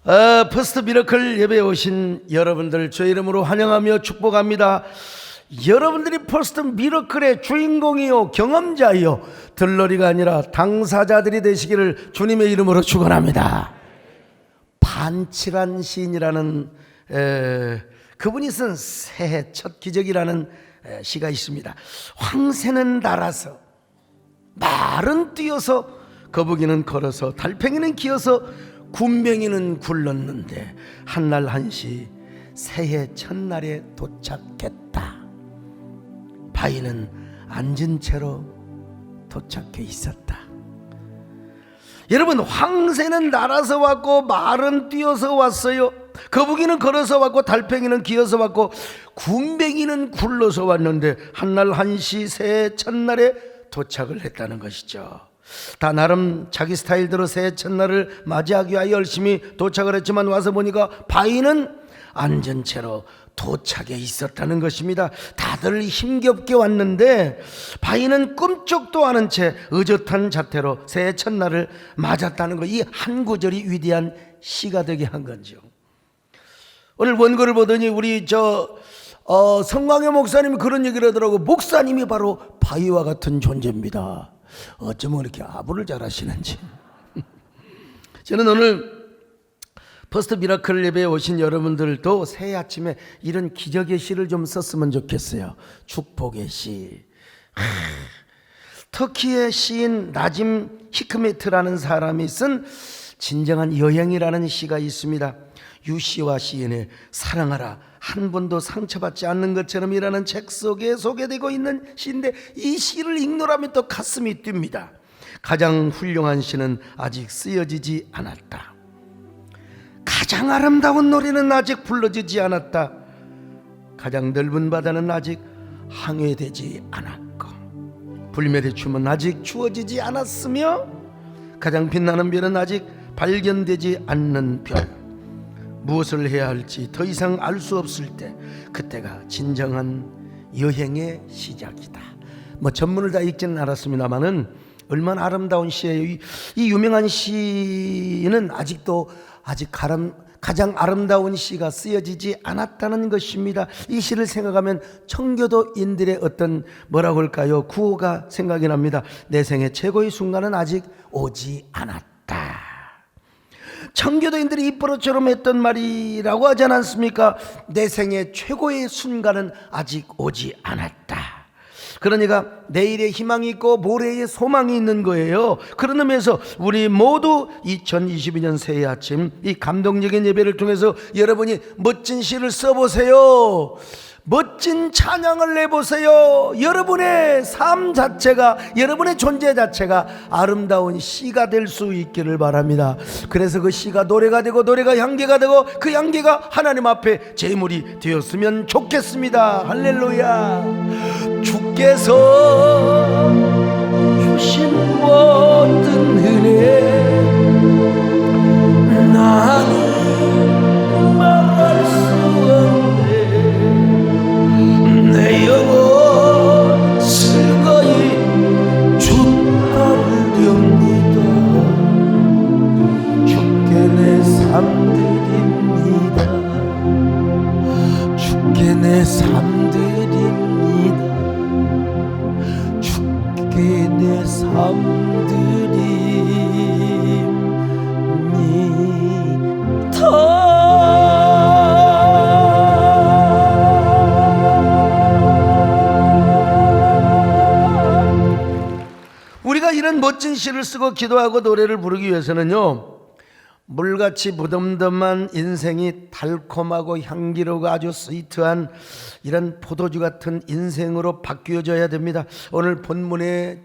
퍼스트 미러클 예배에 오신 여러분들 주의 이름으로 환영하며 축복합니다. 여러분들이 퍼스트 미러클의 주인공이요 경험자이요 들러리가 아니라 당사자들이 되시기를 주님의 이름으로 축원합니다. 반칠한 시인이라는 그분이 쓴 새해 첫 기적이라는 시가 있습니다. 황새는 날아서, 말은 뛰어서, 거북이는 걸어서, 달팽이는 기어서, 군뱅이는 굴렀는데 한날 한시 새해 첫날에 도착했다. 바위는 앉은 채로 도착해 있었다. 여러분, 황새는 날아서 왔고 말은 뛰어서 왔어요. 거북이는 걸어서 왔고 달팽이는 기어서 왔고 군뱅이는 굴러서 왔는데 한날 한시 새해 첫날에 도착을 했다는 것이죠. 다 나름 자기 스타일대로 새해 첫날을 맞이하기 위하여 열심히 도착을 했지만 와서 보니까 바위는 앉은 채로 도착해 있었다는 것입니다. 다들 힘겹게 왔는데 바위는 꿈쩍도 않은 채 의젓한 자태로 새해 첫날을 맞았다는 것, 이 한 구절이 위대한 시가 되게 한 거죠. 오늘 원고를 보더니 우리 성광효 목사님이 그런 얘기를 하더라고. 목사님이 바로 바위와 같은 존재입니다. 어쩌면 이렇게 아부를 잘하시는지. 저는 오늘 퍼스트 미라클 예배에 오신 여러분들도 새해 아침에 이런 기적의 시를 좀 썼으면 좋겠어요. 축복의 시. 터키의 시인 나짐 히크메트라는 사람이 쓴 진정한 여행이라는 시가 있습니다. 유시와 시인의 사랑하라 한 번도 상처받지 않는 것처럼이라는 책 속에 소개되고 있는 시인데, 이 시를 읽노라면 또 가슴이 뜁니다. 가장 훌륭한 시는 아직 쓰여지지 않았다. 가장 아름다운 노래는 아직 불러지지 않았다. 가장 넓은 바다는 아직 항해되지 않았고 불멸의 춤은 아직 추어지지 않았으며 가장 빛나는 별은 아직 발견되지 않는 별. 무엇을 해야 할지 더 이상 알 수 없을 때, 그때가 진정한 여행의 시작이다. 전문을 다 읽지는 않았습니다만은 얼마나 아름다운 시예요. 이 유명한 시는 아직도 가장 아름다운 시가 쓰여지지 않았다는 것입니다. 이 시를 생각하면 청교도인들의 어떤 뭐라고 할까요, 구호가 생각이 납니다. 내 생애 최고의 순간은 아직 오지 않았다. 청교도인들이 입버릇처럼 했던 말이라고 하지 않았습니까? 내 생애 최고의 순간은 아직 오지 않았다. 그러니까 내일의 희망이 있고 모레의 소망이 있는 거예요. 그런 의미에서 우리 모두 2022년 새해 아침 이 감동적인 예배를 통해서 여러분이 멋진 시를 써보세요. 멋진 찬양을 내보세요. 여러분의 삶 자체가, 여러분의 존재 자체가 아름다운 시가 될 수 있기를 바랍니다. 그래서 그 시가 노래가 되고 노래가 향기가 되고 그 향기가 하나님 앞에 제물이 되었으면 좋겠습니다. 할렐루야. 주께서 주신 모든 은혜 나는 말할 수 없네. 내 영혼 슬거이 주를 듭니다. 주께 내 삶 드립니다. 주께 내 삶 드립니다. 주께 내 삶 드립니다. 우리가 이런 멋진 시를 쓰고 기도하고 노래를 부르기 위해서는요, 물같이 무덤덤한 인생이 달콤하고 향기로고 아주 스위트한 이런 포도주 같은 인생으로 바뀌어져야 됩니다. 오늘 본문의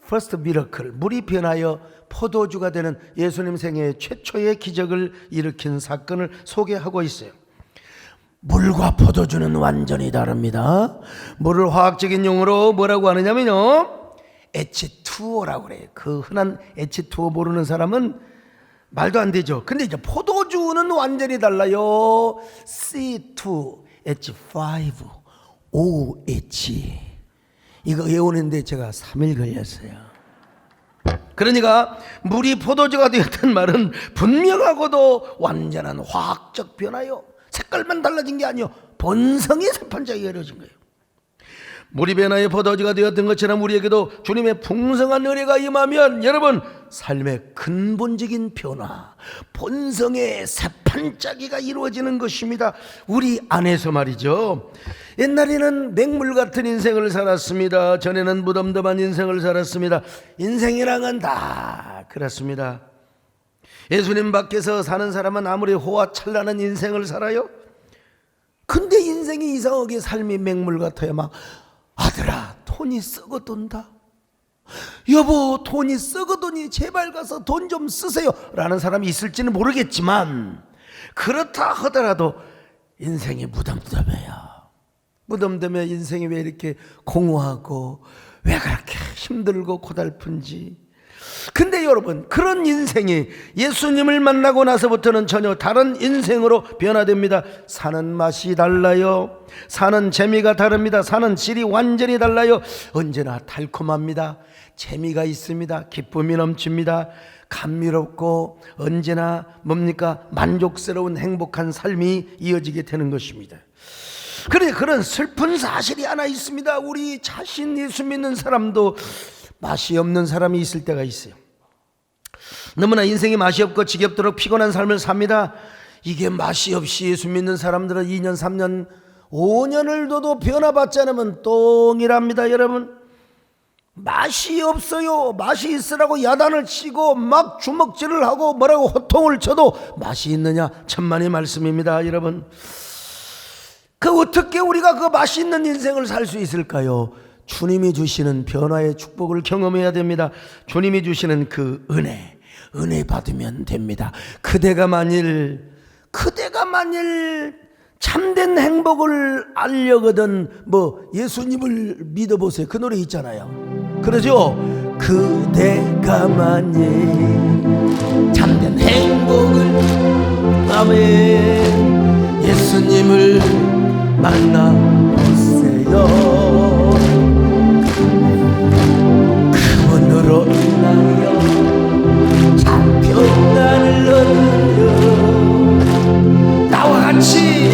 퍼스트 미러클, 물이 변하여 포도주가 되는 예수님 생애 최초의 기적을 일으킨 사건을 소개하고 있어요. 물과 포도주는 완전히 다릅니다. 물을 화학적인 용어로 뭐라고 하느냐면요, H2O라고 그래요. 그 흔한 H2O 모르는 사람은 말도 안 되죠. 근데 이제 포도주는 완전히 달라요. C2H5OH. 이거 외우는데 제가 3일 걸렸어요. 그러니까 물이 포도주가 되었던 말은 분명하고도 완전한 화학적 변화요. 색깔만 달라진 게 아니요, 본성이 세판짝이 이루어진 거예요. 물이 변화의 포도주가 되었던 것처럼 우리에게도 주님의 풍성한 은혜가 임하면 여러분, 삶의 근본적인 변화, 본성의 새판짜기가 이루어지는 것입니다. 우리 안에서 말이죠. 옛날에는 맹물 같은 인생을 살았습니다. 전에는 무덤덤한 인생을 살았습니다. 인생이랑은 다 그렇습니다. 예수님 밖에서 사는 사람은 아무리 호화찬란한 인생을 살아요, 근데 인생이 이상하게 삶이 맹물 같아요. 막 아들아, 돈이 썩어돈다. 여보, 돈이 썩어도니 제발 가서 돈 좀 쓰세요 라는 사람이 있을지는 모르겠지만, 그렇다 하더라도 인생이 무덤덤해요. 무덤덤해. 인생이 왜 이렇게 공허하고 왜 그렇게 힘들고 고달픈지. 근데 여러분, 그런 인생이 예수님을 만나고 나서부터는 전혀 다른 인생으로 변화됩니다. 사는 맛이 달라요. 사는 재미가 다릅니다. 사는 질이 완전히 달라요. 언제나 달콤합니다. 재미가 있습니다. 기쁨이 넘칩니다. 감미롭고 언제나 뭡니까? 만족스러운 행복한 삶이 이어지게 되는 것입니다. 그런데 그런 슬픈 사실이 하나 있습니다. 우리 자신 예수 믿는 사람도 맛이 없는 사람이 있을 때가 있어요. 너무나 인생이 맛이 없고 지겹도록 피곤한 삶을 삽니다. 이게 맛이 없이 예수 믿는 사람들은 2년, 3년, 5년을 둬도 변화받지 않으면 똥이랍니다. 여러분, 맛이 없어요. 맛이 있으라고 야단을 치고 막 주먹질을 하고 뭐라고 호통을 쳐도 맛이 있느냐? 천만의 말씀입니다. 여러분, 어떻게 우리가 그 맛이 있는 인생을 살 수 있을까요? 주님이 주시는 변화의 축복을 경험해야 됩니다. 주님이 주시는 그 은혜 받으면 됩니다. 그대가 만일 참된 행복을 알려거든 예수님을 믿어보세요. 그 노래 있잖아요. 그러죠? 그대가 만일 참된 행복을, 아멘, 예수님을 만나보세요. 그분으로 인하여 평안을 얻으려 나와 같이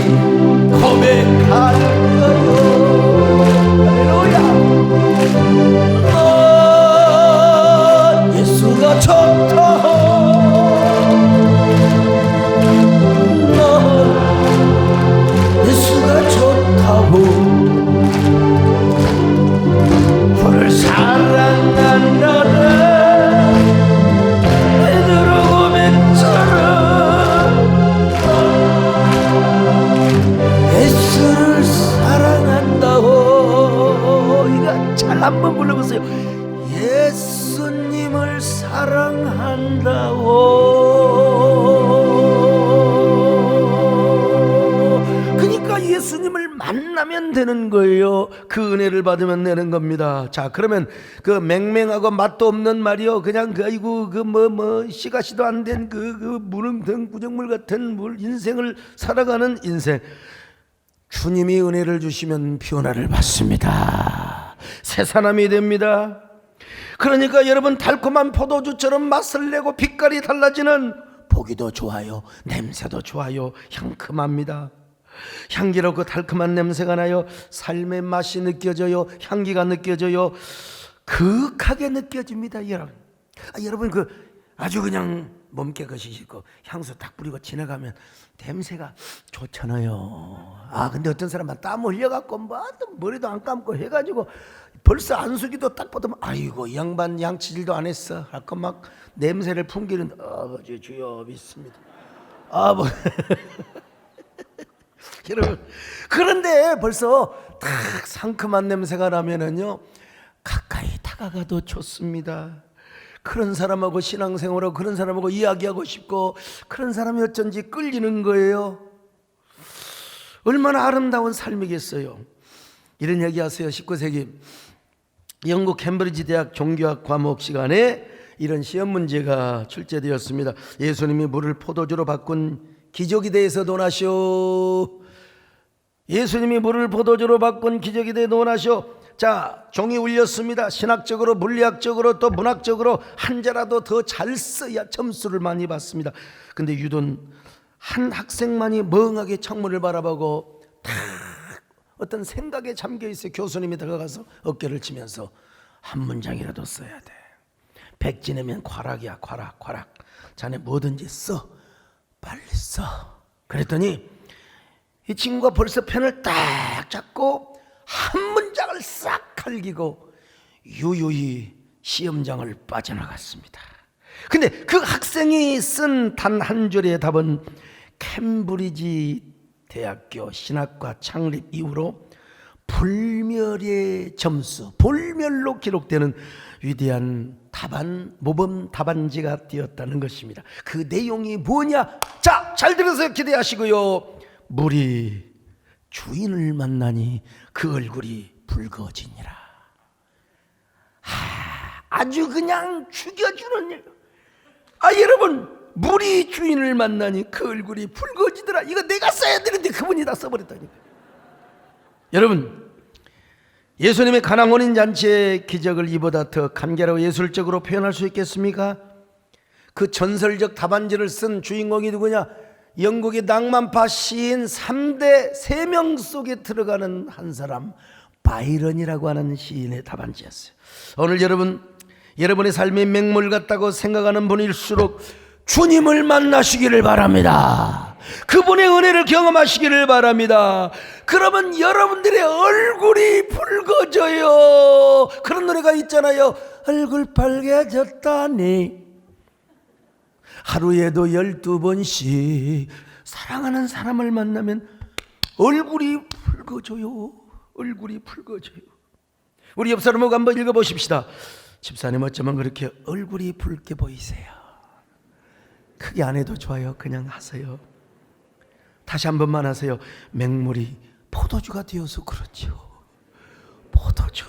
고백하려요. 할렐루야. 예수가 좋다. 예수가 좋다고 그를 사랑한다는 한번 불러보세요. 예수님을 사랑한다고. 그러니까 예수님을 만나면 되는 거예요. 그 은혜를 받으면 되는 겁니다. 자, 그러면 그 맹맹하고 맛도 없는 말이요, 그냥 아이고 씨가시도 안 된 무릉등 구정물 같은 인생을 살아가는 인생, 주님이 은혜를 주시면 변화를 받습니다. 새 사람이 됩니다. 그러니까 여러분, 달콤한 포도주처럼 맛을 내고 빛깔이 달라지는, 보기도 좋아요, 냄새도 좋아요, 향큼합니다. 향기롭고 달콤한 냄새가 나요. 삶의 맛이 느껴져요. 향기가 느껴져요. 그윽하게 느껴집니다. 여러분 아주 그냥 몸 깨끗이시고 향수 딱 뿌리고 지나가면 냄새가 좋잖아요. 근데 어떤 사람은 땀 흘려갖고 머리도 안 감고 해가지고 벌써 안수기도 딱 보면 아이고 이 양반 양치질도 안 했어 할까 막 냄새를 풍기는, 아버지 주여 믿습니다. 여러분, 그런데 벌써 딱 상큼한 냄새가 나면은요, 가까이 다가가도 좋습니다. 그런 사람하고 신앙생활하고 그런 사람하고 이야기하고 싶고, 그런 사람이 어쩐지 끌리는 거예요. 얼마나 아름다운 삶이겠어요. 이런 얘기 하세요. 19세기 영국 캠브리지 대학 종교학 과목 시간에 이런 시험 문제가 출제되었습니다. 예수님이 물을 포도주로 바꾼 기적에 대해서 논하시오. 예수님이 물을 포도주로 바꾼 기적에 대해 논하시오. 자, 종이 울렸습니다. 신학적으로, 물리학적으로, 또 문학적으로 한 자라도 더 잘 써야 점수를 많이 받습니다. 근데 유도는 한 학생만이 멍하게 창문을 바라보고 탁 어떤 생각에 잠겨 있어. 교수님이 들어가서 어깨를 치면서 한 문장이라도 써야 돼. 백지내면 과락이야. 과락. 자네 뭐든지 써. 빨리 써. 그랬더니 이 친구가 벌써 펜을 딱 잡고 한 문장을 싹 갈기고 유유히 시험장을 빠져나갔습니다. 근데 그 학생이 쓴 단 한 줄의 답은 캠브리지 대학교 신학과 창립 이후로 불멸의 점수, 불멸로 기록되는 위대한 답안, 모범 답안지가 되었다는 것입니다. 그 내용이 뭐냐? 자, 잘 들으세요. 기대하시고요. 물이 주인을 만나니 그 얼굴이 붉어지니라. 아주 그냥 죽여주는 일. 여러분, 물이 주인을 만나니 그 얼굴이 붉어지더라. 이거 내가 써야 되는데 그분이 다 써버렸다니까. 여러분, 예수님의 가나 혼인 잔치의 기적을 이보다 더 간결하고 예술적으로 표현할 수 있겠습니까? 그 전설적 답안지를 쓴 주인공이 누구냐? 영국의 낭만파 시인 3대 3명 속에 들어가는 한 사람, 바이런이라고 하는 시인의 답안지였어요. 오늘 여러분의 삶이 맹물 같다고 생각하는 분일수록 주님을 만나시기를 바랍니다. 그분의 은혜를 경험하시기를 바랍니다. 그러면 여러분들의 얼굴이 붉어져요. 그런 노래가 있잖아요. 얼굴 빨개졌다니 하루에도 12번씩 사랑하는 사람을 만나면 얼굴이 붉어져요. 얼굴이 붉어져요. 우리 옆 사람하고 한번 읽어보십시다. 집사님 어쩌면 그렇게 얼굴이 붉게 보이세요? 크게 안 해도 좋아요. 그냥 하세요. 다시 한 번만 하세요. 맹물이 포도주가 되어서 그렇죠. 포도주.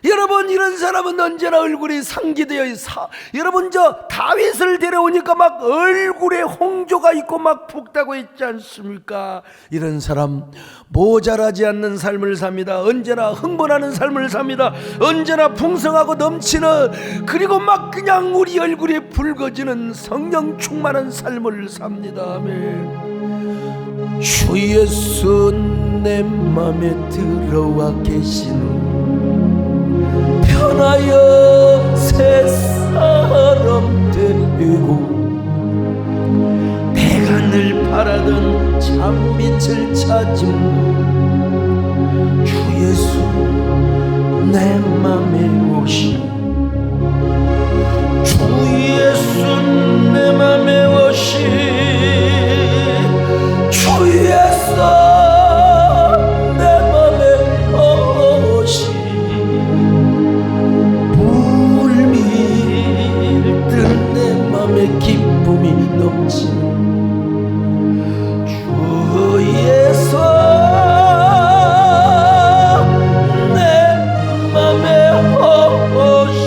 여러분, 이런 사람은 언제나 얼굴이 상기되어 있어. 여러분, 저 다윗을 데려오니까 막 얼굴에 홍조가 있고 막 붓다고 있지 않습니까? 이런 사람 모자라지 않는 삶을 삽니다. 언제나 흥분하는 삶을 삽니다. 언제나 풍성하고 넘치는, 그리고 막 그냥 우리 얼굴이 붉어지는 성령 충만한 삶을 삽니다. 아멘. 주 예수 내 맘에 들어와 계시는 편하여 새 사람 되고 내가 늘 바라던 참빛을 찾은 주 예수 내 맘에 오시. 주 예수 내 맘에 오시. 주 예수 내 맘에 오시. 기쁨이 넘치는 주 예수 내 맘에 오시.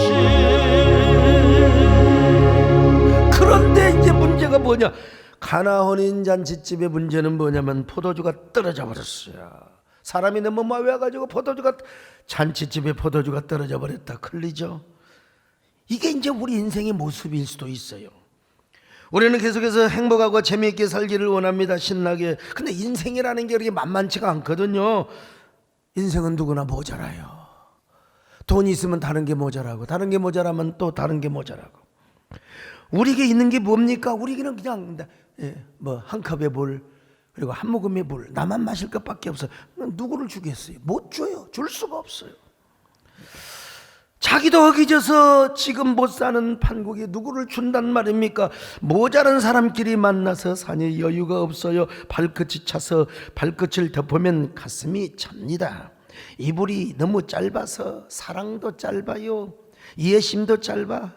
그런데 이제 문제가 뭐냐? 가나 혼인 잔치집의 문제는 뭐냐면 포도주가 떨어져 버렸어요. 사람이 너무 많이 와가지고 잔치집에 포도주가 떨어져 버렸다. 큰일이죠. 이게 이제 우리 인생의 모습일 수도 있어요. 우리는 계속해서 행복하고 재미있게 살기를 원합니다. 신나게. 근데 인생이라는 게 그렇게 만만치가 않거든요. 인생은 누구나 모자라요. 돈이 있으면 다른 게 모자라고, 다른 게 모자라면 또 다른 게 모자라고. 우리에게 있는 게 뭡니까? 우리에게는 그냥 한 컵의 물, 그리고 한 모금의 물, 나만 마실 것밖에 없어요. 누구를 주겠어요? 못 줘요. 줄 수가 없어요. 자기도 허기져서 지금 못 사는 판국에 누구를 준단 말입니까? 모자란 사람끼리 만나서 사니 여유가 없어요. 발끝이 차서 발끝을 덮으면 가슴이 찹니다. 이불이 너무 짧아서 사랑도 짧아요. 이해심도 짧아.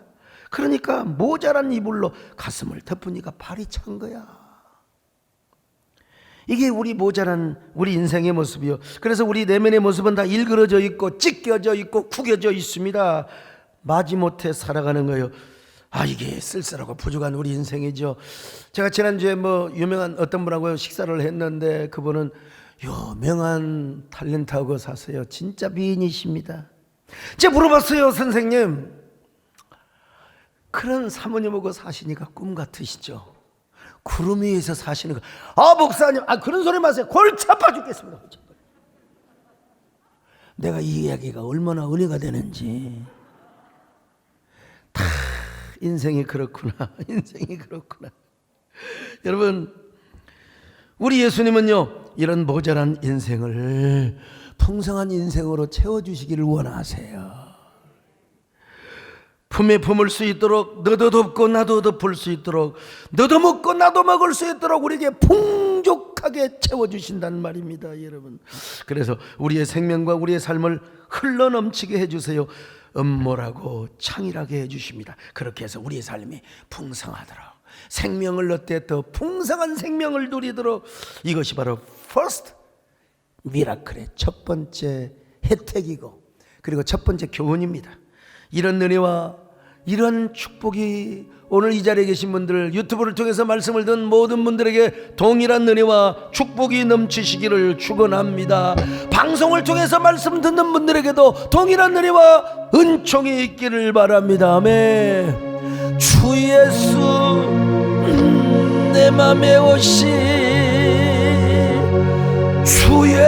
그러니까 모자란 이불로 가슴을 덮으니까 발이 찬 거야. 이게 우리 모자란 우리 인생의 모습이요. 그래서 우리 내면의 모습은 다 일그러져 있고 찢겨져 있고 구겨져 있습니다. 마지못해 살아가는 거예요. 이게 쓸쓸하고 부족한 우리 인생이죠. 제가 지난주에 유명한 어떤 분하고 식사를 했는데 그분은 유명한 탤런트하고 사세요. 진짜 미인이십니다. 제가 물어봤어요. 선생님, 그런 사모님하고 사시니까 꿈 같으시죠? 구름 위에서 사시는 거. 아, 목사님, 그런 소리 마세요. 골치 아파 죽겠습니다. 내가 이 이야기가 얼마나 은혜가 되는지. 다 인생이 그렇구나. 인생이 그렇구나. 여러분, 우리 예수님은요, 이런 모자란 인생을 풍성한 인생으로 채워주시기를 원하세요. 품에 품을 수 있도록, 너도 덮고 나도 덮을 수 있도록, 너도 먹고 나도 먹을 수 있도록 우리에게 풍족하게 채워주신다는 말입니다, 여러분. 그래서 우리의 생명과 우리의 삶을 흘러넘치게 해주세요. 음모라고 창일하게 해주십니다. 그렇게 해서 우리의 삶이 풍성하도록, 생명을 얻되 더 풍성한 생명을 누리도록, 이것이 바로 first 미라클의 첫 번째 혜택이고, 그리고 첫 번째 교훈입니다. 이런 은혜와 이런 축복이 오늘 이 자리에 계신 분들, 유튜브를 통해서 말씀을 듣는 모든 분들에게 동일한 은혜와 축복이 넘치시기를 축원합니다. 방송을 통해서 말씀 듣는 분들에게도 동일한 은혜와 은총이 있기를 바랍니다. 아멘. 주 예수 내 맘에 오시, 주 예수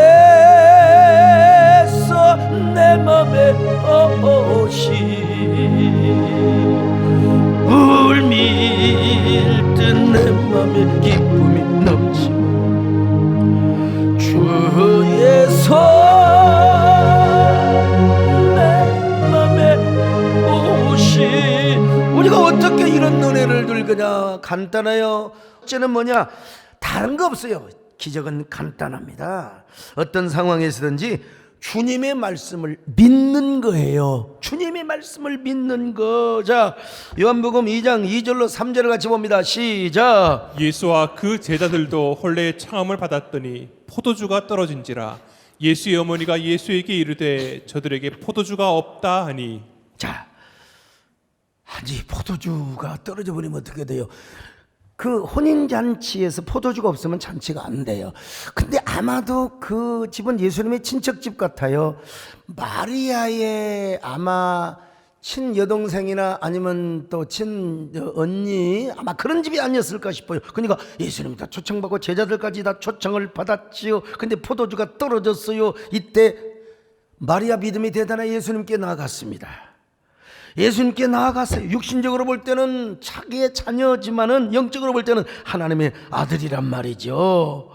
내 맘에 오시, 물밀듯 내 맘에 기쁨이 넘치고, 주 예수 내 맘에 오시. 우리가 어떻게 이런 은혜를 들 거냐? 간단해요. 첫째는 뭐냐? 다른 거 없어요. 기적은 간단합니다. 어떤 상황에서든지 주님의 말씀을 믿는 거예요. 주님의 말씀을 믿는 거. 자, 요한복음 2장 2절로 3절을 같이 봅니다. 시작. 예수와 그 제자들도 혼례의 청함을 받았더니 포도주가 떨어진지라. 예수의 어머니가 예수에게 이르되 저들에게 포도주가 없다 하니. 자, 아니 포도주가 떨어져 버리면 어떻게 돼요? 그 혼인잔치에서 포도주가 없으면 잔치가 안 돼요. 근데 아마도 그 집은 예수님의 친척집 같아요. 마리아의 아마 친여동생이나 아니면 또 친언니, 아마 그런 집이 아니었을까 싶어요. 그러니까 예수님이 다 초청받고 제자들까지 다 초청을 받았지요. 근데 포도주가 떨어졌어요. 이때 마리아 믿음이 대단한 예수님께 나아갔습니다. 예수님께 나아갔어요. 육신적으로 볼 때는 자기의 자녀지만은 영적으로 볼 때는 하나님의 아들이란 말이죠.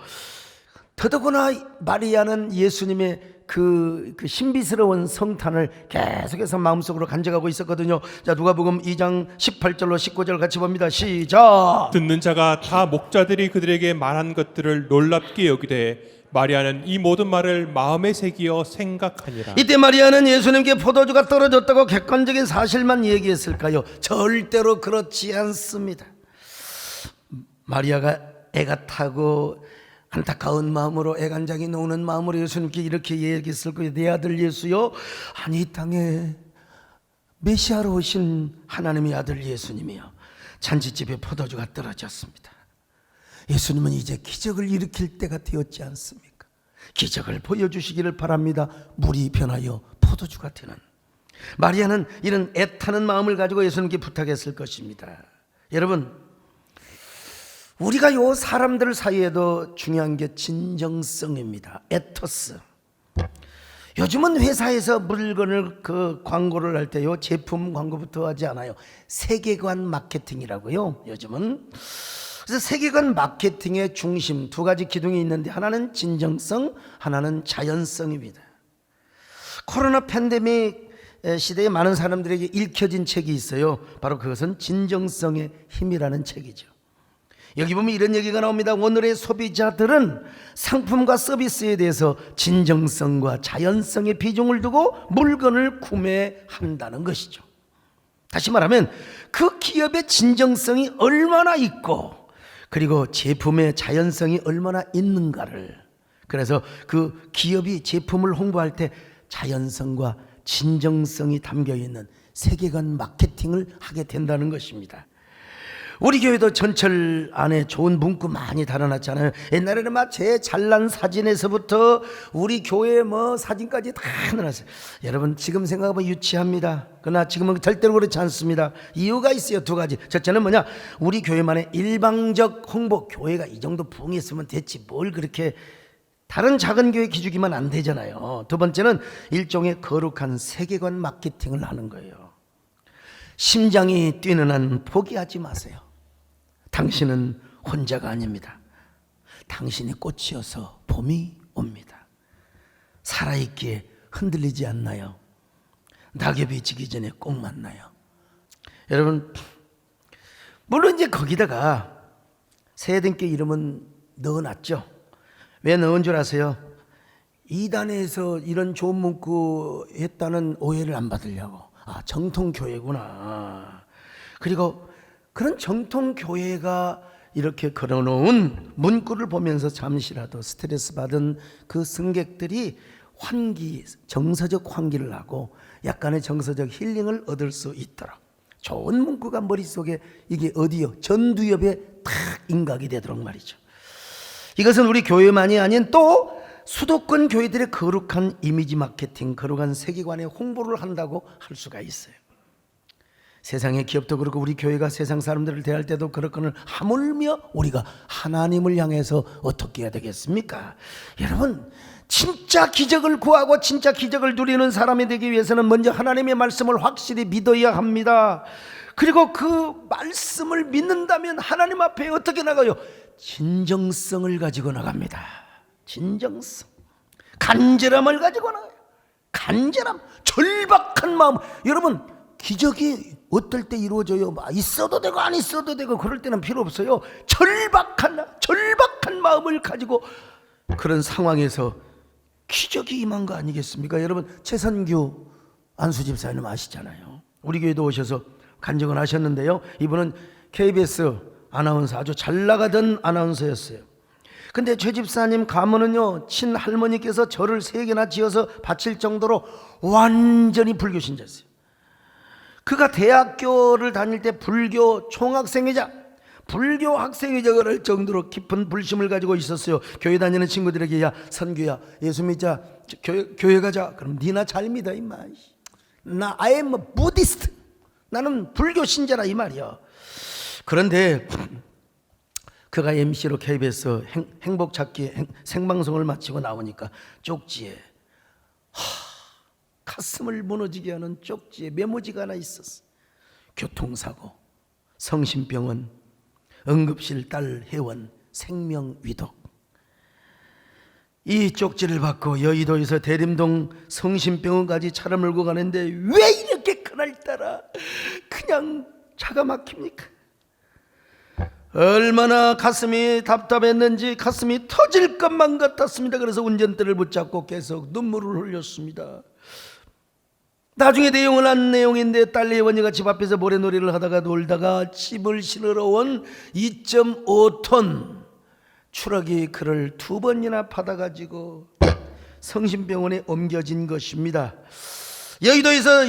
더더구나 마리아는 예수님의 그 신비스러운 성탄을 계속해서 마음속으로 간직하고 있었거든요. 자, 누가복음 2장 18절로 19절 같이 봅니다. 시작. 듣는 자가 다 목자들이 그들에게 말한 것들을 놀랍게 여기되 마리아는 이 모든 말을 마음에 새기어 생각하니라. 이때 마리아는 예수님께 포도주가 떨어졌다고 객관적인 사실만 얘기했을까요? 절대로 그렇지 않습니다. 마리아가 애가 타고 안타까운 마음으로, 애간장이 녹는 마음으로 예수님께 이렇게 얘기했을 거예요. 내 아들 예수요, 아니 이 땅에 메시아로 오신 하나님의 아들 예수님이요, 잔치집에 포도주가 떨어졌습니다. 예수님은 이제 기적을 일으킬 때가 되었지 않습니까? 기적을 보여주시기를 바랍니다. 물이 변하여 포도주가 되는. 마리아는 이런 애타는 마음을 가지고 예수님께 부탁했을 것입니다. 여러분, 우리가 요 사람들 사이에도 중요한 게 진정성입니다. 에토스. 요즘은 회사에서 물건을 광고를 할 때 요 제품 광고부터 하지 않아요. 세계관 마케팅이라고요, 요즘은. 그래서 세계관 마케팅의 중심 두 가지 기둥이 있는데, 하나는 진정성, 하나는 자연성입니다. 코로나 팬데믹 시대에 많은 사람들에게 읽혀진 책이 있어요. 바로 그것은 진정성의 힘이라는 책이죠. 여기 보면 이런 얘기가 나옵니다. 오늘의 소비자들은 상품과 서비스에 대해서 진정성과 자연성의 비중을 두고 물건을 구매한다는 것이죠. 다시 말하면 그 기업의 진정성이 얼마나 있고, 그리고 제품의 자연성이 얼마나 있는가를, 그래서 그 기업이 제품을 홍보할 때 자연성과 진정성이 담겨있는 세계관 마케팅을 하게 된다는 것입니다. 우리 교회도 전철 안에 좋은 문구 많이 달아놨잖아요. 옛날에는 막 제 잘난 사진에서부터 우리 교회 뭐 사진까지 다 넣어놨어요. 여러분 지금 생각하면 유치합니다. 그러나 지금은 절대로 그렇지 않습니다. 이유가 있어요. 두 가지. 첫째는 뭐냐, 우리 교회만의 일방적 홍보. 교회가 이 정도 부흥했으면 됐지 뭘 그렇게 다른 작은 교회 기죽이면 안 되잖아요. 두 번째는 일종의 거룩한 세계관 마케팅을 하는 거예요. 심장이 뛰는 한 포기하지 마세요. 당신은 혼자가 아닙니다. 당신이 꽃이어서 봄이 옵니다. 살아있기에 흔들리지 않나요? 낙엽이 지기 전에 꼭 만나요. 여러분, 물론 이제 거기다가 새해등께 이름은 넣어놨죠. 왜 넣은 줄 아세요? 이단에서 이런 좋은 문구 했다는 오해를 안 받으려고. 아, 정통교회구나. 그리고 그런 정통교회가 이렇게 걸어놓은 문구를 보면서 잠시라도 스트레스 받은 그 승객들이 정서적 환기를 하고 약간의 정서적 힐링을 얻을 수 있도록 좋은 문구가 머릿속에 이게 어디요? 전두엽에 탁 인각이 되도록 말이죠. 이것은 우리 교회만이 아닌 또 수도권 교회들의 거룩한 이미지 마케팅, 거룩한 세계관의 홍보를 한다고 할 수가 있어요. 세상의 기업도 그렇고 우리 교회가 세상 사람들을 대할 때도 그렇거늘 하물며 우리가 하나님을 향해서 어떻게 해야 되겠습니까? 여러분, 진짜 기적을 구하고 진짜 기적을 누리는 사람이 되기 위해서는 먼저 하나님의 말씀을 확실히 믿어야 합니다. 그리고 그 말씀을 믿는다면 하나님 앞에 어떻게 나가요? 진정성을 가지고 나갑니다. 진정성, 간절함을 가지고 나가요. 간절함, 절박한 마음. 여러분, 기적이 어떨 때 이루어져요? 있어도 되고 안 있어도 되고 그럴 때는 필요 없어요. 절박한 마음을 가지고 그런 상황에서 기적이 임한 거 아니겠습니까? 여러분, 최선규 안수집사님 아시잖아요. 우리 교회도 오셔서 간증을 하셨는데요. 이분은 KBS 아나운서, 아주 잘 나가던 아나운서였어요. 근데 최 집사님 가문은요, 친할머니께서 절을 3개나 지어서 바칠 정도로 완전히 불교 신자였어요. 그가 대학교를 다닐 때 불교 총학생회장, 불교 학생회장을 할 정도로 깊은 불심을 가지고 있었어요. 교회 다니는 친구들에게, 야 선교야, 예수 믿자, 교회 가자. 그럼 니나 잘 믿어 임마. 나 I am a Buddhist. 나는 불교 신자라 이 말이야. 그런데 그가 MC로 KBS 행복찾기 생방송을 마치고 나오니까 쪽지에 가슴을 무너지게 하는 쪽지에 메모지가 하나 있었어. 교통사고, 성심병원, 응급실 딸 회원, 생명위독. 이 쪽지를 받고 여의도에서 대림동 성심병원까지 차를 몰고 가는데 왜 이렇게 그날따라 그냥 차가 막힙니까? 얼마나 가슴이 답답했는지 가슴이 터질 것만 같았습니다. 그래서 운전대를 붙잡고 계속 눈물을 흘렸습니다. 나중에 내용은 안 내용인데 딸 예원이가 집 앞에서 모래놀이를 하다가 놀다가 집을 실으러 온 2.5톤 추락이 그를 2번이나 받아가지고 성심병원에 옮겨진 것입니다. 여의도에서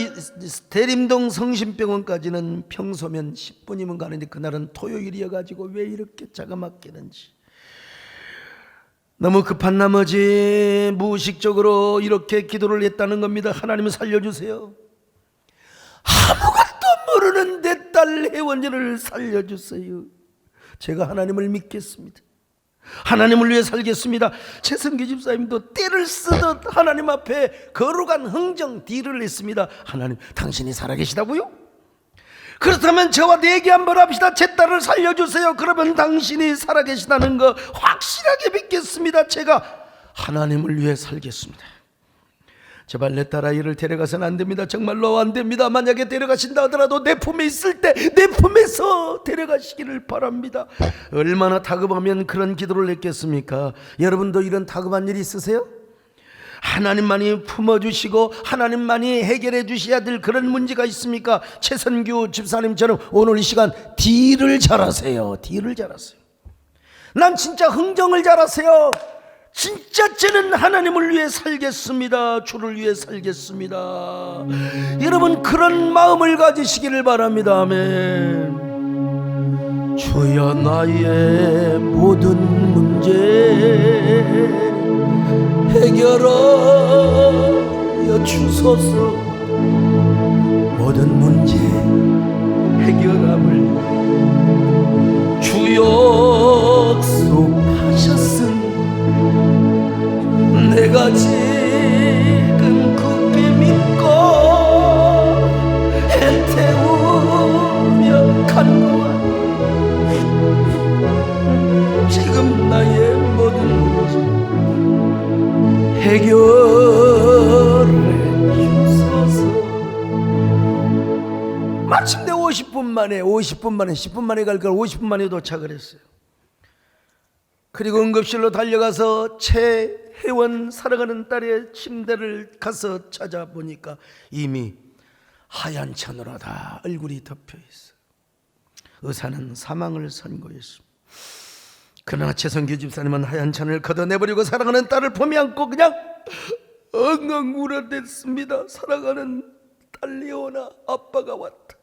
대림동 성심병원까지는 평소면 10분이면 가는데 그날은 토요일이어가지고 왜 이렇게 차가 막히는지, 너무 급한 나머지 무의식적으로 이렇게 기도를 했다는 겁니다. 하나님 살려주세요. 아무것도 모르는 내 딸 혜원이를 살려주세요. 제가 하나님을 믿겠습니다. 하나님을 위해 살겠습니다. 최성기 집사님도 때를 쓰듯 하나님 앞에 거룩한 흥정 딜을 했습니다. 하나님, 당신이 살아계시다고요? 그렇다면 저와 내게 한번 합시다. 제 딸을 살려주세요. 그러면 당신이 살아계시다는 거 확실하게 믿겠습니다. 제가 하나님을 위해 살겠습니다. 제발 내 딸아이를 데려가서는 안 됩니다. 정말로 안 됩니다. 만약에 데려가신다 하더라도 내 품에 있을 때 내 품에서 데려가시기를 바랍니다. 얼마나 다급하면 그런 기도를 했겠습니까? 여러분도 이런 다급한 일 있으세요? 하나님만이 품어주시고 하나님만이 해결해 주셔야 될 그런 문제가 있습니까? 최선규 집사님처럼 오늘 이 시간 딜을 잘하세요. 딜을 잘하세요. 난 진짜 흥정을 잘하세요. 진짜 저는 하나님을 위해 살겠습니다. 주를 위해 살겠습니다. 여러분, 그런 마음을 가지시기를 바랍니다. 아멘. 주여 나의 모든 문제 해결하여 주소서. 모든 문제 해결함을 주 약속하셨음. 내가 지금 굳게 믿고 애태우며 간구한 지금 나의 모든 문제 해결해 주소서. 마침내 50분 만에 10분 만에 갈 걸 50분 만에 도착을 했어요. 그리고 응급실로 달려가서 최혜원 사랑하는 딸의 침대를 가서 찾아보니까 이미 하얀 천으로 다 얼굴이 덮여 있어요. 의사는 사망을 선고했습니다. 그러나 최성규 집사님은 하얀 천을 걷어내버리고 사랑하는 딸을 품에 안고 그냥 엉엉 울어댔습니다. 사랑하는 딸 예원아, 아빠가 왔다.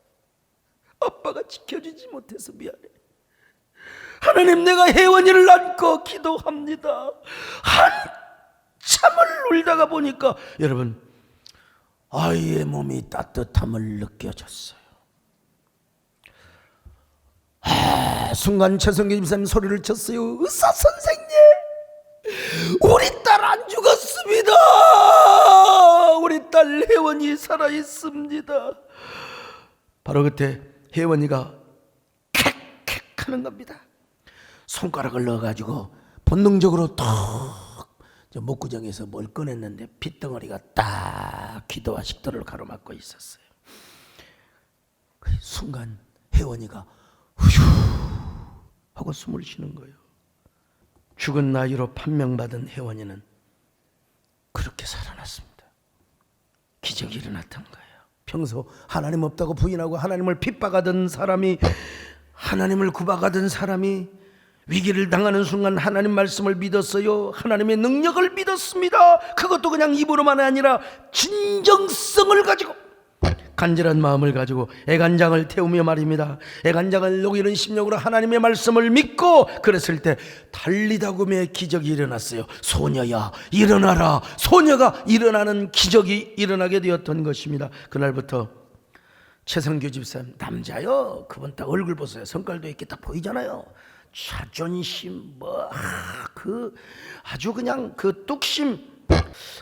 아빠가 지켜주지 못해서 미안해. 하나님, 내가 혜원이를 안고 기도합니다. 한참을 울다가 보니까 여러분, 아이의 몸이 따뜻함을 느껴졌어요. 순간 최성규 집사님 소리를 쳤어요. 의사 선생님, 우리 딸 안 죽었습니다. 우리 딸 혜원이 살아있습니다. 바로 그때 혜원이가 캑캑 하는 겁니다. 손가락을 넣어가지고 본능적으로 톡 목구정에서 뭘 꺼냈는데 핏덩어리가 딱 기도와 식도를 가로막고 있었어요. 그 순간 혜원이가 후휴 하고 숨을 쉬는 거예요. 죽은 나이로 판명받은 혜원이는 그렇게 살아났습니다. 기적이 일어났던 거예요. 평소 하나님 없다고 부인하고 하나님을 핍박하던 사람이, 하나님을 구박하던 사람이 위기를 당하는 순간 하나님 말씀을 믿었어요. 하나님의 능력을 믿었습니다. 그것도 그냥 입으로만 아니라 진정성을 가지고, 간절한 마음을 가지고 애간장을 태우며 말입니다. 애간장을 녹이는 심령으로 하나님의 말씀을 믿고 그랬을 때 달리다굼의 기적이 일어났어요. 소녀야 일어나라. 소녀가 일어나는 기적이 일어나게 되었던 것입니다. 그날부터 최성규 집사님, 남자요, 그분 딱 얼굴 보세요. 성깔도 이렇게 딱 보이잖아요. 자존심, 아주 그냥 그 뚝심,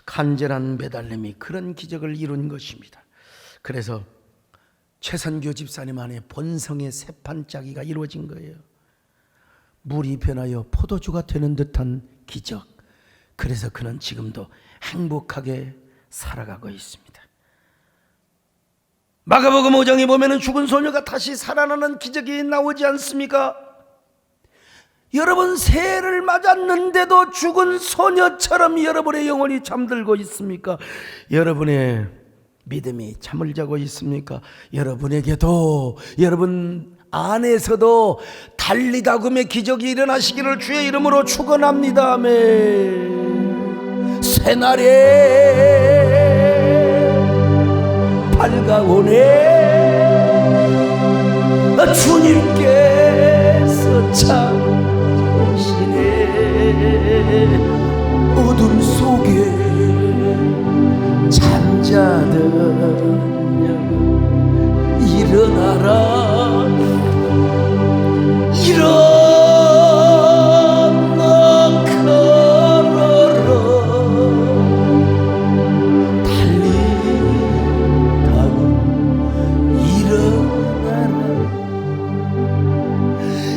간절한 매달림이 그런 기적을 이룬 것입니다. 그래서 최선교 집사님 안에 본성의 새판짜기가 이루어진 거예요. 물이 변하여 포도주가 되는 듯한 기적. 그래서 그는 지금도 행복하게 살아가고 있습니다. 마가복음 5장에 보면 죽은 소녀가 다시 살아나는 기적이 나오지 않습니까? 여러분, 새해를 맞았는데도 죽은 소녀처럼 여러분의 영혼이 잠들고 있습니까? 여러분의 믿음이 잠을 자고 있습니까? 여러분에게도, 여러분 안에서도 달리다굼의 기적이 일어나시기를 주의 이름으로 축원합니다. 아멘. 새날에 밝아오네. 주님께서 찾으시네. 어둠 속에 잠자던 일어나라. 일어나 걸어라. 달리다가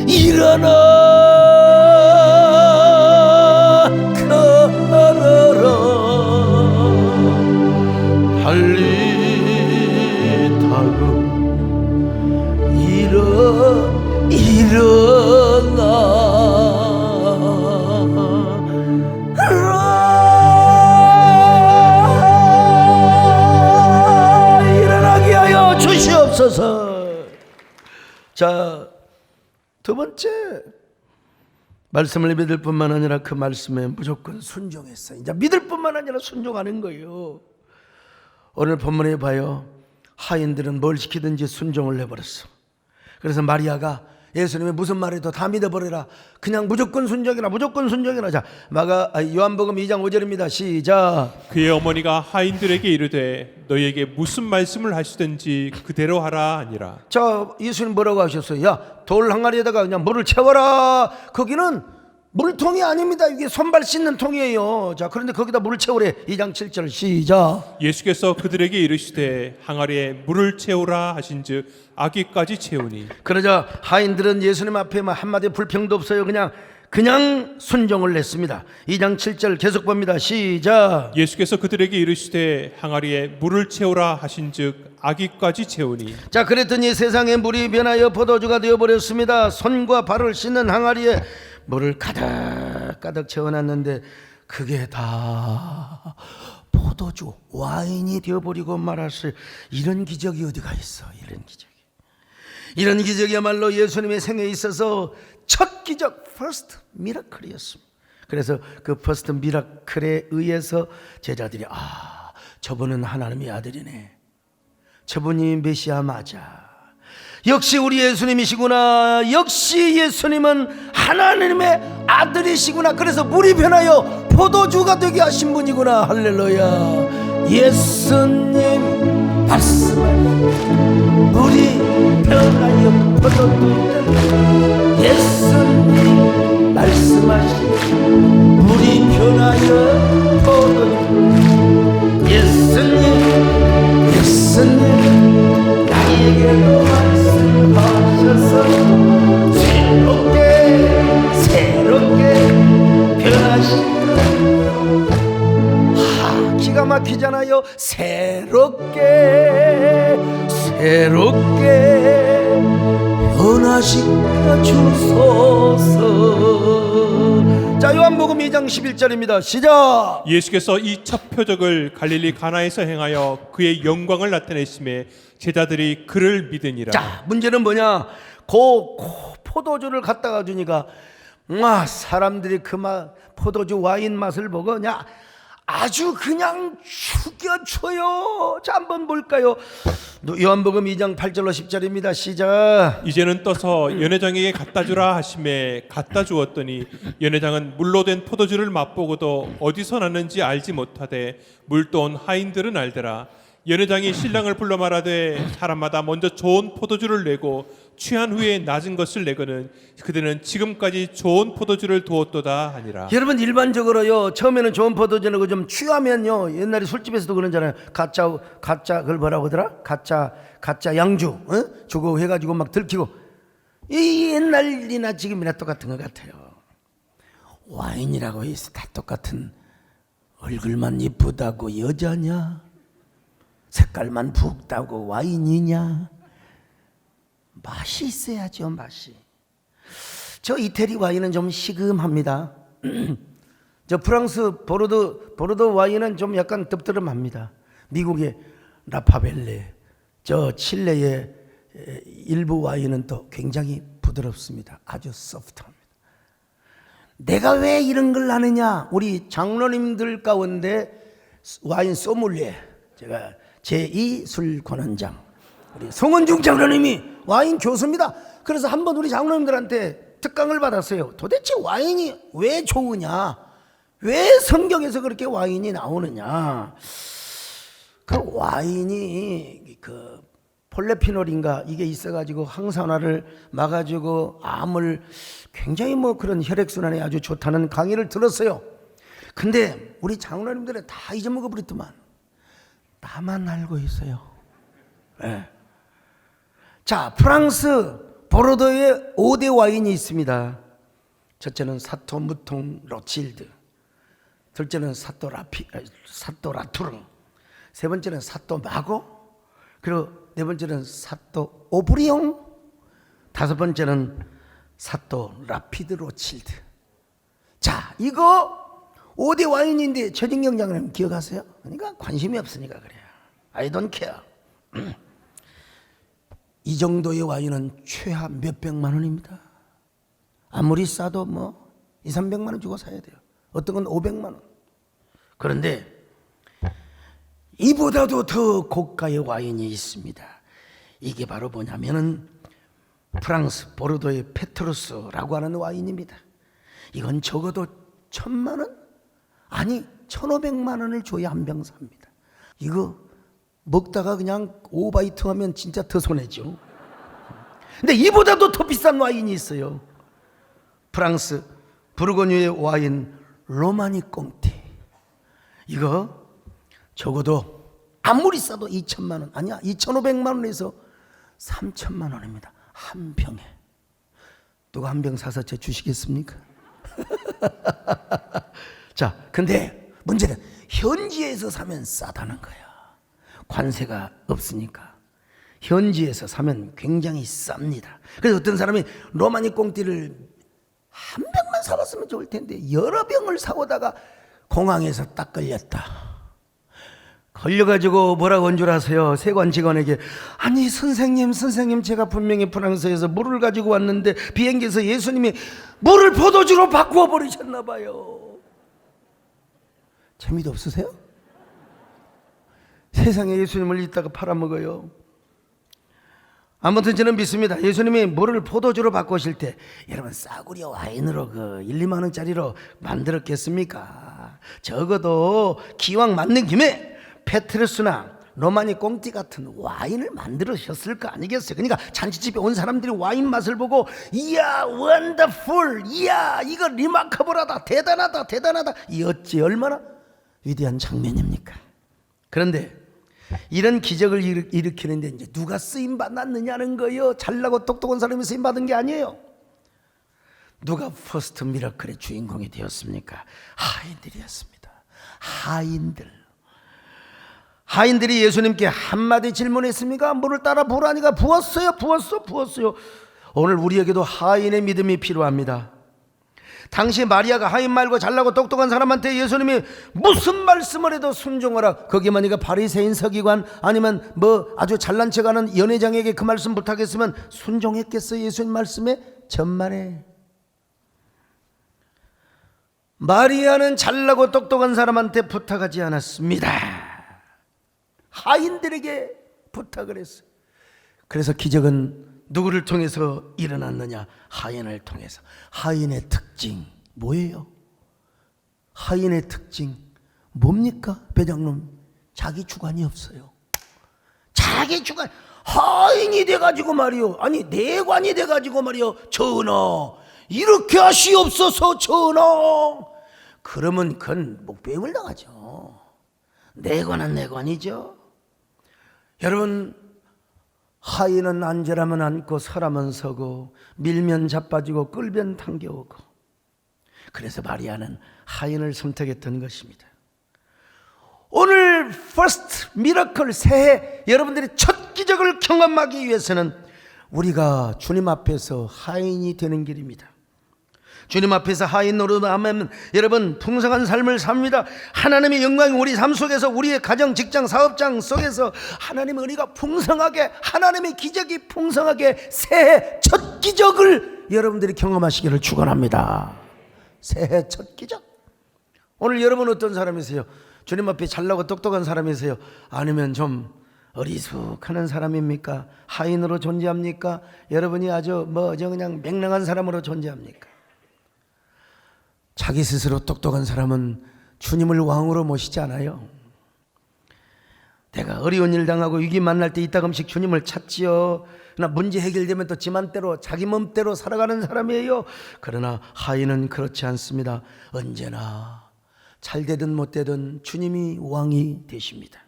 일어나라. 일어나 걸어라. 달리다가 일어나게 하여 주시옵소서. 자, 두 번째, 말씀을 믿을 뿐만 아니라 그 말씀에 무조건 순종했어요. 이제 믿을 뿐만 아니라 순종하는 거예요. 오늘 본문에 봐요. 하인들은 뭘 시키든지 순종을 해버렸어. 그래서 마리아가 예수님이 무슨 말해도 다 믿어버려라. 그냥 무조건 순종이라, 무조건 순종이라. 자, 요한복음 2장 5절입니다. 시작. 그의 어머니가 하인들에게 이르되 너희에게 무슨 말씀을 하시든지 그대로 하라 하니라. 자, 예수님 뭐라고 하셨어요? 야, 돌 항아리에다가 그냥 물을 채워라. 거기는 물통이 아닙니다. 이게 손발 씻는 통이에요. 자, 그런데 거기다 물을 채우래. 2장 7절 시작. 예수께서 그들에게 이르시되 항아리에 물을 채우라 하신즉 아기까지 채우니. 그러자 하인들은 예수님 앞에 한마디 불평도 없어요. 그냥 순종을 했습니다. 2장 7절 계속 봅니다. 시작. 예수께서 그들에게 이르시되 항아리에 물을 채우라 하신즉 아기까지 채우니. 자, 그랬더니 세상에 물이 변하여 포도주가 되어버렸습니다. 손과 발을 씻는 항아리에 물을 가득가득 채워놨는데 그게 다 포도주, 와인이 되어버리고 말았을. 이런 기적이 어디가 있어. 이런 기적이야말로 예수님의 생애에 있어서 첫 기적, first 미라클이었습니다. 그래서 그 first 미라클에 의해서 제자들이 저분은 하나님의 아들이네, 저분이 메시아 맞아, 역시 우리 예수님이시구나, 역시 예수님은 하나님의 아들이시구나, 그래서 물이 변하여 포도주가 되게 하신 분이구나. 할렐루야. 예수님 말씀을 물이 변하여 포도주 되게, 예수님 말씀하신 물이 변하여 포도주, 예수님 나에게도 말씀하셔서 새롭게 변하신 것. 기가 막히잖아요. 새롭게 변화시켜 주소서. 자, 요한복음 2장 11절입니다. 시작. 예수께서 이 첫 표적을 갈릴리 가나에서 행하여 그의 영광을 나타내심에 제자들이 그를 믿으니라. 자, 문제는 뭐냐? 포도주를 갖다가 주니까 사람들이 그 포도주 와인 맛을 보고 그냥 아주 그냥 죽여줘요. 자, 한번 볼까요? 요한복음 2장 8절로 10절입니다. 시작. 이제는 떠서 연회장에게 갖다 주라 하심에 갖다 주었더니 연회장은 물로 된 포도주를 맛보고도 어디서 났는지 알지 못하되 물도 온 하인들은 알더라. 연회장이 신랑을 불러 말하되 사람마다 먼저 좋은 포도주를 내고 취한 후에 낮은 것을 내거는 그들은 지금까지 좋은 포도주를 두었도다 하니라. 여러분, 일반적으로요, 처음에는 좋은 포도주 내고 좀 취하면요, 옛날에 술집에서도 그러잖아요. 가짜 그걸 뭐라고 하더라? 가짜 양주 주고 해가지고 막 들키고. 이 옛날이나 지금이나 똑같은 것 같아요. 와인이라고 해서 다 똑같은. 얼굴만 이쁘다고 여자냐? 색깔만 붉다고 와인이냐? 맛이 있어야죠. 맛이. 저 이태리 와인은 좀 시금합니다. 저 프랑스 보르도 와인은 좀 약간 덥드름합니다. 미국의 라파벨레, 저 칠레의 일부 와인은 또 굉장히 부드럽습니다. 아주 소프트합니다. 내가 왜 이런 걸 아느냐? 우리 장로님들 가운데 와인 소믈리에, 제가 제2술 권원장 우리 송은중 장로님이 와인 교수입니다. 그래서 한번 우리 장로님들한테 특강을 받았어요. 도대체 와인이 왜 좋으냐? 왜 성경에서 그렇게 와인이 나오느냐? 그 와인이 그 폴레피놀인가 이게 있어가지고 항산화를 막아주고 암을 굉장히 그런 혈액순환에 아주 좋다는 강의를 들었어요. 근데 우리 장로님들은 다 잊어먹어버렸더만. 나만 알고 있어요. 네. 자, 프랑스 보르도에 5대 와인이 있습니다. 첫째는 사토 무통 로칠드, 둘째는 사토 라투르, 세 번째는 사토 마고, 그리고 네 번째는 사토 오브리옹, 다섯 번째는 사토 라피드 로칠드. 자, 이거 5대 와인인데 최진경 장로님 기억하세요? 그러니까 관심이 없으니까 그래요. I don't care. 이 정도의 와인은 최하 몇백만 원입니다. 아무리 싸도 200~300만 원 주고 사야 돼요. 어떤 건 500만 원. 그런데 이보다도 더 고가의 와인이 있습니다. 이게 바로 뭐냐면은 프랑스 보르도의 페트루스라고 하는 와인입니다. 이건 적어도 1,000만 원? 아니 1,500만 원을 줘야 한 병 삽니다. 이거 먹다가 그냥 오바이트 하면 진짜 더 손해죠. 근데 이보다도 더 비싼 와인이 있어요. 프랑스 부르고뉴의 와인 로마니 꽁티. 이거 적어도 아무리 싸도 2,000만 원, 아니야 2,500만 원에서 3,000만 원입니다. 한 병에. 누가 한 병 사서 제 주시겠습니까? 자, 근데 문제는 현지에서 사면 싸다는 거야. 관세가 없으니까 현지에서 사면 굉장히 쌉니다. 그래서 어떤 사람이 로마니 꽁띠를 한 병만 사봤으면 좋을 텐데 여러 병을 사오다가 공항에서 딱 걸렸다. 걸려가지고 뭐라고 한 줄 아세요? 세관 직원에게, 아니 선생님 제가 분명히 프랑스에서 물을 가지고 왔는데 비행기에서 예수님이 물을 포도주로 바꾸어 버리셨나 봐요. 재미도 없으세요? 세상에 예수님을 이따가 팔아먹어요. 아무튼 저는 믿습니다. 예수님이 물을 포도주로 바꾸실 때 여러분 싸구려 와인으로 그 1, 2만 원짜리로 만들었겠습니까? 적어도 기왕 만든 김에 페트루스나 로마니 꽁띠 같은 와인을 만들으셨을 거 아니겠어요? 그러니까 잔치집에 온 사람들이 와인 맛을 보고 이야 원더풀, 이야 이거 리마카블하다, 대단하다 이 어찌 얼마나 위대한 장면입니까? 그런데 이런 기적을 일으키는데 이제 누가 쓰임 받았느냐는 거예요. 잘나고 똑똑한 사람이 쓰임 받은 게 아니에요. 누가 퍼스트 미라클의 주인공이 되었습니까? 하인들이었습니다. 하인들이 예수님께 한마디 질문했습니까? 물을 따라 부으라니까 부었어요. 오늘 우리에게도 하인의 믿음이 필요합니다. 당시 마리아가 하인 말고 잘나고 똑똑한 사람한테 예수님이 무슨 말씀을 해도 순종하라. 거기만이가 바리새인 서기관 아니면 뭐 아주 잘난 척하는 연회장에게 그 말씀 부탁했으면 순종했겠어요? 예수님 말씀에 전말에 마리아는 잘나고 똑똑한 사람한테 부탁하지 않았습니다. 하인들에게 부탁을 했어요. 그래서 기적은 누구를 통해서 일어났느냐? 하인을 통해서. 하인의 특징 뭐예요? 하인의 특징 뭡니까? 배장님, 자기 주관이 없어요. 자기 주관. 하인이 돼가지고 말이요, 아니 내관이 돼가지고 말이요, 전하 이렇게 하시옵소서 전하. 그러면 그건 목배임을 당하죠. 내관은 내관이죠. 여러분, 하인은 앉으라면 앉고 서라면 서고 밀면 자빠지고 끌면 당겨오고. 그래서 마리아는 하인을 선택했던 것입니다. 오늘 퍼스트 미러클 새해 여러분들이 첫 기적을 경험하기 위해서는 우리가 주님 앞에서 하인이 되는 길입니다. 주님 앞에서 하인 노릇하면 여러분 풍성한 삶을 삽니다. 하나님의 영광이 우리 삶 속에서, 우리의 가정, 직장, 사업장 속에서 하나님의 은혜가 풍성하게, 하나님의 기적이 풍성하게 새해 첫 기적을 여러분들이 경험하시기를 축원합니다. 새해 첫 기적. 오늘 여러분 어떤 사람이세요? 주님 앞에 잘나고 똑똑한 사람이세요? 아니면 좀 어리숙하는 사람입니까? 하인으로 존재합니까? 여러분이 아주 저 그냥 맹랑한 사람으로 존재합니까? 자기 스스로 똑똑한 사람은 주님을 왕으로 모시지 않아요. 내가 어려운 일 당하고 위기 만날 때 이따금씩 주님을 찾지요. 그러나 문제 해결되면 또 지맘대로 자기 몸대로 살아가는 사람이에요. 그러나 하인은 그렇지 않습니다. 언제나 잘 되든 못 되든 주님이 왕이 되십니다.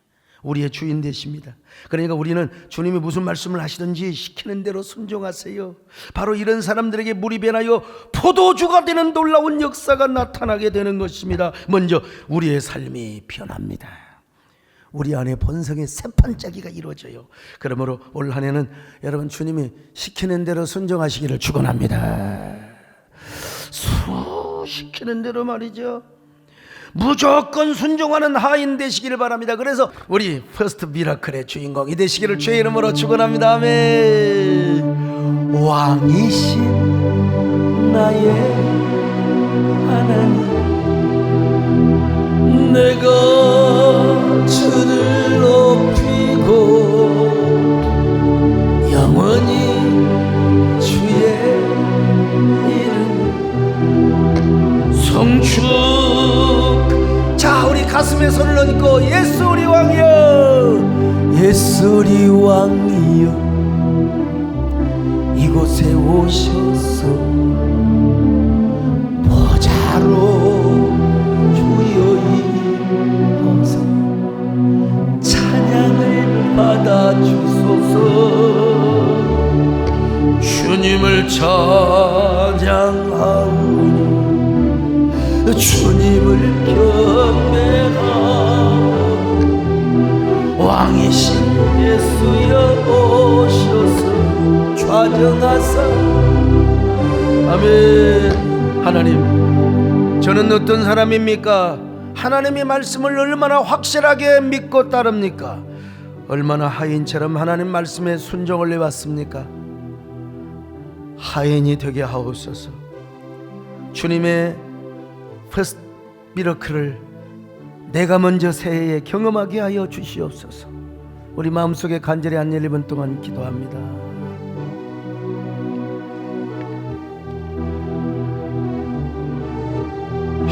우리의 주인 되십니다. 그러니까 우리는 주님이 무슨 말씀을 하시든지 시키는 대로 순종하세요. 바로 이런 사람들에게 물이 변하여 포도주가 되는 놀라운 역사가 나타나게 되는 것입니다. 먼저 우리의 삶이 변합니다. 우리 안에 본성의 새판짜기가 이루어져요. 그러므로 올 한 해는 여러분 주님이 시키는 대로 순종하시기를 축원합니다. 시키는 대로 말이죠. 무조건 순종하는 하인 되시기를 바랍니다. 그래서 우리 퍼스트 미라클의 주인공이 되시기를 주의 이름으로 축원합니다. 아멘. 왕이신 나의 하나님, 내가 주를 높이고 영원히 가슴에 손을 얹고 예수 우리 왕이여, 예수 우리 왕이여, 이곳에 오셔서 보좌로 주여 임하사 찬양을 받아 주소서. 주님을 찬양하오니 주님을 경배하오. 왕이신 예수여 오셔서 좌정하사. 아멘. 하나님, 저는 어떤 사람입니까? 하나님의 말씀을 얼마나 확실하게 믿고 따릅니까? 얼마나 하인처럼 하나님 말씀에 순종을 해왔습니까? 하인이 되게 하옵소서. 주님의 퍼스트 미러클을 내가 먼저 새해에 경험하게 하여 주시옵소서. 우리 마음속에 간절히 한 1분 동안 기도합니다.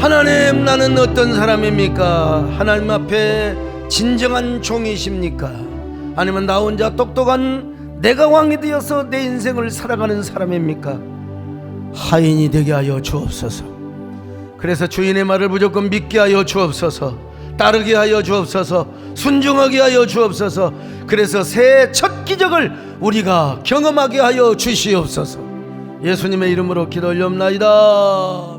하나님, 나는 어떤 사람입니까? 하나님 앞에 진정한 종이십니까? 아니면 나 혼자 똑똑한 내가 왕이 되어서 내 인생을 살아가는 사람입니까? 하인이 되게 하여 주옵소서. 그래서 주인의 말을 무조건 믿게 하여 주옵소서. 따르게 하여 주옵소서. 순종하게 하여 주옵소서. 그래서 새해 첫 기적을 우리가 경험하게 하여 주시옵소서. 예수님의 이름으로 기도 올려옵나이다.